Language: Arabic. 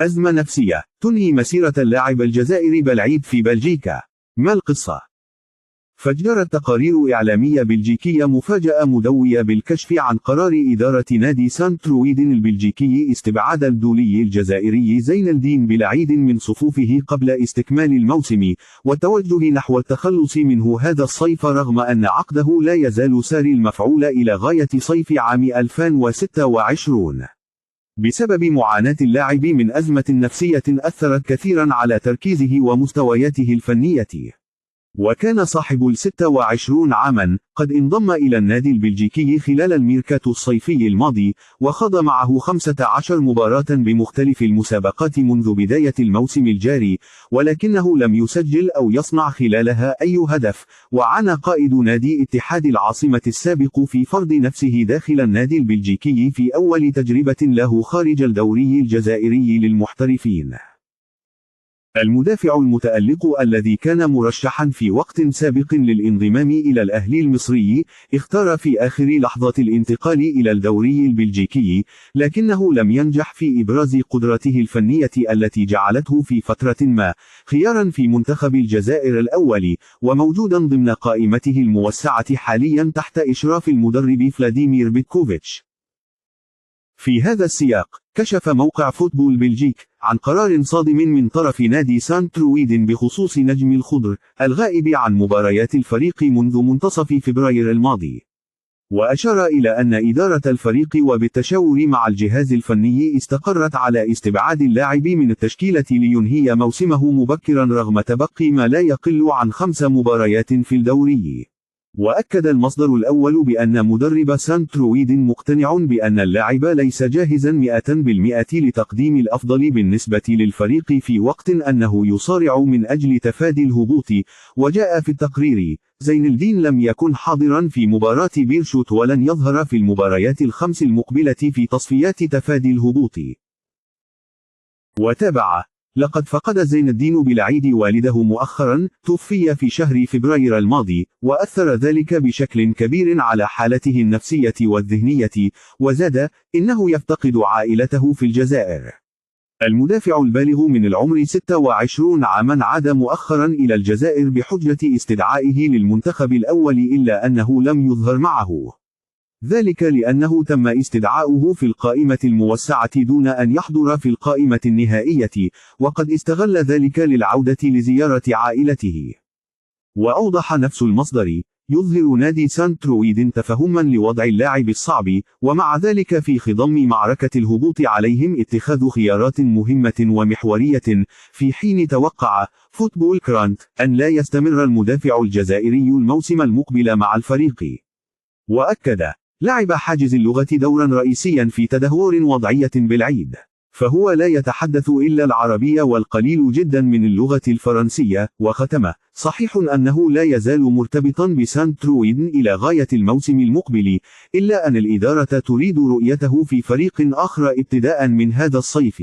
أزمة نفسية تنهي مسيرة اللاعب الجزائري بلعيد في بلجيكا. ما القصة؟ فجرت تقارير إعلامية بلجيكية مفاجأة مدوية بالكشف عن قرار إدارة نادي سانت ترويدن البلجيكي استبعاد الدولي الجزائري زين الدين بلعيد من صفوفه قبل استكمال الموسم، والتوجه نحو التخلص منه هذا الصيف، رغم أن عقده لا يزال ساري المفعول إلى غاية صيف عام 2026. بسبب معاناة اللاعب من أزمة نفسية أثرت كثيرا على تركيزه ومستوياته الفنية. وكان صاحب 26 عاما قد انضم إلى النادي البلجيكي خلال الميركاتو الصيفي الماضي، وخاض معه 15 مباراة بمختلف المسابقات منذ بداية الموسم الجاري، ولكنه لم يسجل أو يصنع خلالها أي هدف. وعانى قائد نادي اتحاد العاصمة السابق في فرض نفسه داخل النادي البلجيكي في أول تجربة له خارج الدوري الجزائري للمحترفين. المدافع المتألق الذي كان مرشحا في وقت سابق للانضمام إلى الأهلي المصري اختار في آخر لحظة الانتقال إلى الدوري البلجيكي، لكنه لم ينجح في إبراز قدرته الفنية التي جعلته في فترة ما خيارا في منتخب الجزائر الأول، وموجودا ضمن قائمته الموسعة حاليا تحت إشراف المدرب فلاديمير بيتكوفيتش. في هذا السياق، كشف موقع فوتبول بلجيك عن قرار صادم من طرف نادي سانت ترويدن بخصوص نجم الخضر الغائب عن مباريات الفريق منذ منتصف فبراير الماضي. وأشار إلى أن إدارة الفريق وبالتشاور مع الجهاز الفني استقرت على استبعاد اللاعب من التشكيلة لينهي موسمه مبكرا رغم تبقي ما لا يقل عن 5 مباريات في الدوري. وأكد المصدر الأول بأن مدرب سانت ترويدن مقتنع بأن اللاعب ليس جاهزا 100% لتقديم الأفضل بالنسبة للفريق، في وقت أنه يصارع من أجل تفادي الهبوط. وجاء في التقرير: زين الدين لم يكن حاضرا في مباراة بيرشوت ولن يظهر في المباريات ال5 المقبلة في تصفيات تفادي الهبوط. وتابع: لقد فقد زين الدين بلعيد والده مؤخرا، توفي في شهر فبراير الماضي، وأثر ذلك بشكل كبير على حالته النفسية والذهنية. وزاد: إنه يفتقد عائلته في الجزائر. المدافع البالغ من العمر 26 عاما عاد مؤخرا إلى الجزائر بحجة استدعائه للمنتخب الأول، إلا أنه لم يظهر معه، ذلك لأنه تم استدعاؤه في القائمة الموسعة دون أن يحضر في القائمة النهائية، وقد استغل ذلك للعودة لزيارة عائلته. وأوضح نفس المصدر: يظهر نادي سانت ترويدن تفهما لوضع اللاعب الصعب، ومع ذلك في خضم معركة الهبوط عليهم اتخاذ خيارات مهمة ومحورية، في حين توقع فوتبول كرانت أن لا يستمر المدافع الجزائري الموسم المقبل مع الفريق. وأكد: لعب حاجز اللغة دورا رئيسيا في تدهور وضعية بلعيد، فهو لا يتحدث إلا العربية والقليل جدا من اللغة الفرنسية. وختم: صحيح أنه لا يزال مرتبطا بسانت ترويدن إلى غاية الموسم المقبل، إلا أن الإدارة تريد رؤيته في فريق آخر ابتداء من هذا الصيف.